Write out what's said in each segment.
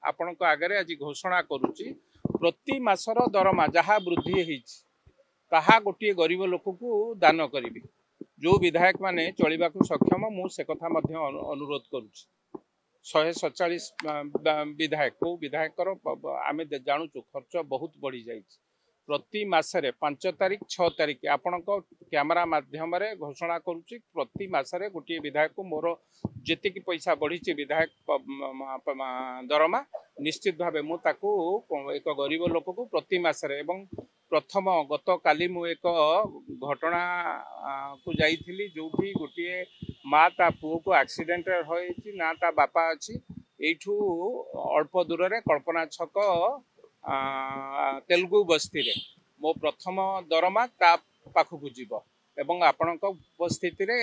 आपण आगे आज घोषणा करुच्ची प्रति मासर दरमा जहाँ वृद्धि होती ताहा गोटे गरीब लोक को दान करी जो विधायक माने चलवा सक्षम मुझे कथा अनुरोध करुच्ची 147 विधायक को विधायक आम जानूँ खर्च बहुत बढ़ी जाए प्रति मासरे 5 तारीख 6 तारीख आपण कैमरा माध्यम घोषणा करुच्ची प्रति मासरे गोटे विधायक को मोर जी पैसा बढ़ी विधायक दरमा निश्चित भाव मुझे एक गरीब लोक को प्रति मासरे एवं प्रथम गत काली मु एक घटना को जाइथिली जोठी गोटे माँ ता पुओ को एक्सीडेंट होइछि ना ता बापा अछि एठू अल्प दूर रे कल्पना छक तेलुगु बस्ती रे मो प्रथम दरमा ता पाखकु जीव एवं आपणक उपस्थिति रे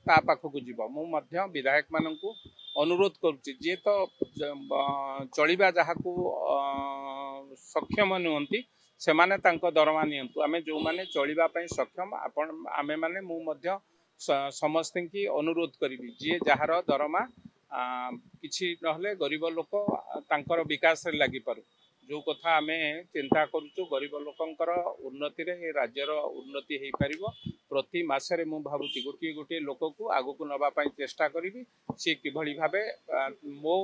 ता पाखकु जीव मु मध्य विधायक माननकु अनुरोध करुच्ची जे तो चलिबा जहाकू सक्षम नुहंती से माने तांको दरमा नियंतु आमे जो माने चलिबा पई सक्षम आपण आमे माने मु मध्य समस्त की अनुरोध करी जी जहार दरमा किछि नहले गरीब लोक तांकर विकास रे लागि पारु जो कथा आमे चिंता करूछु गरीब लोकंकर उन्नति रे राज्यर उन्नति हेई परिबो प्रति मासरे मु भाबुची गोटे गोटे लोक को आगु को नबा पई चेष्टा करिवि से किभली भाबे मो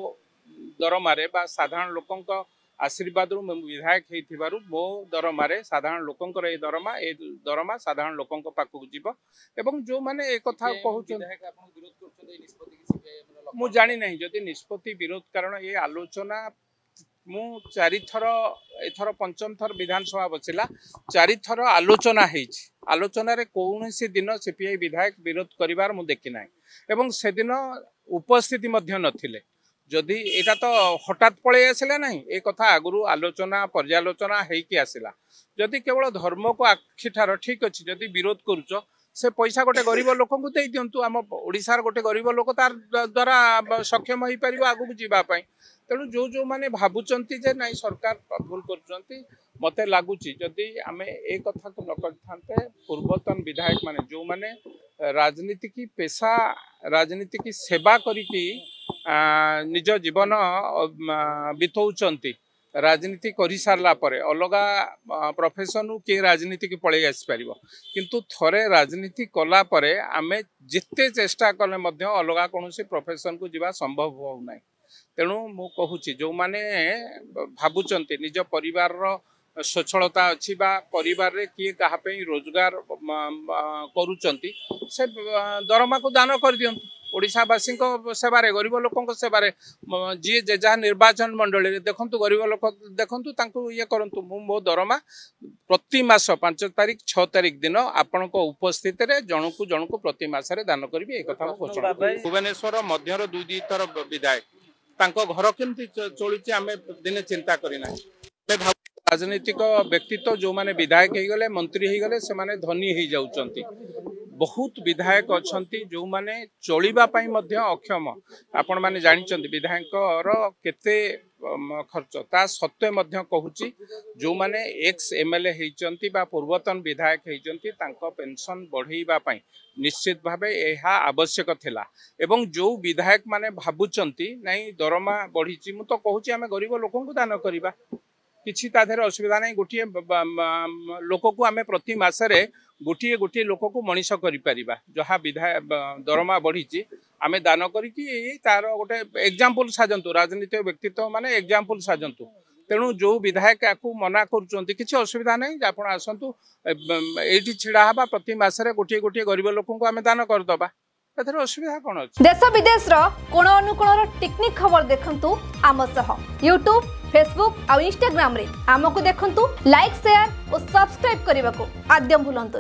दरमारे बा साधारण लोकंक आशीर्वाद रु विधायक होइथिबारु मो दरमारे साधारण लोकंकर ए दरमा साधारण लोकंक पाखु जीव एवं जो माने ए कथा कहउछ विधायक आपण विरोध करछन ए निष्पत्ति किछि मु जानि नहीं जदि निष्पत्ति विरोध कारण ये आलोचना मु 4 थर एथर पंचम थर विधानसभा बसिला 4 थर आलोचना हेछि आलोचना रे कोनोसी दिन सीपीआई विधायक विरोध करिवार मु देखि नाही एवं से दिन उपस्थिति मध्य नथिले जदि एटा तो हठात पळे आसिला नहीं ए कथा आगुरु आलोचना पर्यालोचना हेकी आसिला जदि केवल धर्म को आखिठार ठीक अछि जदि विरोध करूचो से पैसा गोटे गरीब लोक को दे दिंतु आम ओडिशार गोटे गरीब लोक तार द्वारा सक्षम हो पार आगू जावाई तेणु जो जो माने भावुचंती जे नाई सरकार भूल करुचंती मते लागुची जदि आमे ए कथा को न करथांते पूर्वतन विधायक माने जो माने राजनीति की पेशा राजनीति की सेवा करिकी निज जीवन बितौचंती राजनीति करि सारला परे अलगा प्रोफेशन के राजनीति की पळे आसी परिबो किंतु थरे राजनीति कला परे आमे जिते चेष्टा कले मध्य अलगा कोनोसी प्रोफेशन को जीवा संभव हो नाही तेणु मु कहूची जो माने भाबुचंती निज परिवार रो सच्छलता अच्छी बा परिवार रे किए कहा पे रोजगार करूचंती से दरमा को दान कर दियंतु ओडिशावासी सेवारे गरीब लोक सेवारे जी जे जहाँ निर्वाचन मंडली देखु गरीब लोक देखु ये करूँ मो दरमा प्रति मास 5 तारीख 6 तारीख दिन आपण उपस्थित जनकु जनकु प्रति मासरे दान करी एक कथा घोषणा भुवनेश्वर मध्यर 2 थर विधायक तांको घर केमती चलुची आम दिने चिंता करना राजनीतिक व्यक्तित्व जो माने विधायक हो गले मंत्री हो गले से माने धनी हो जाउचंती बहुत विधायक अच्छी जो माने चलिबा पई मध्य अक्षम आपण माने जानिचंती विधायक केते खर्च ता सत्वे मध्य कहूची जो माने एक्स एमएलए होइचंती बा पूर्वतन विधायक होइचंती तांको पेंशन बढ़ेइबा पई निश्चित भावे एहा आवश्यक थिला एवं जो विधायक माने भाबुचंती नहीं दरमा बढ़ीची मु तो कहूची आमे गरीब लोकन को दान करिबा किछि ताधर असुविधा नहीं गोटे लोक को आमे प्रति मासरे गोटे गोटे लोक को मनीष करि परिबा जहाँ विधायक दरमा बढ़ी आमे दान करी तार गोटे एग्जांपल साजंतु राजनीतिक व्यक्तित्व माने एग्जांपल साजंतु तेणु जो विधायक को मना करुचंती किछि असुविधा नहीं आपण आसंतु एठी छिड़ा हबा प्रति मासरे गोटे गोटे गरीब लोक को आमे दान कर दबा एथर असुविधा कोन अछि देश विदेश रो कोन अनुकोण टेक्निक खबर देखंतु आम सह YouTube Facebook और Instagram रे आमको देखंतु लाइक शेयर और सब्सक्राइब करने को आद्यम भूलंतु।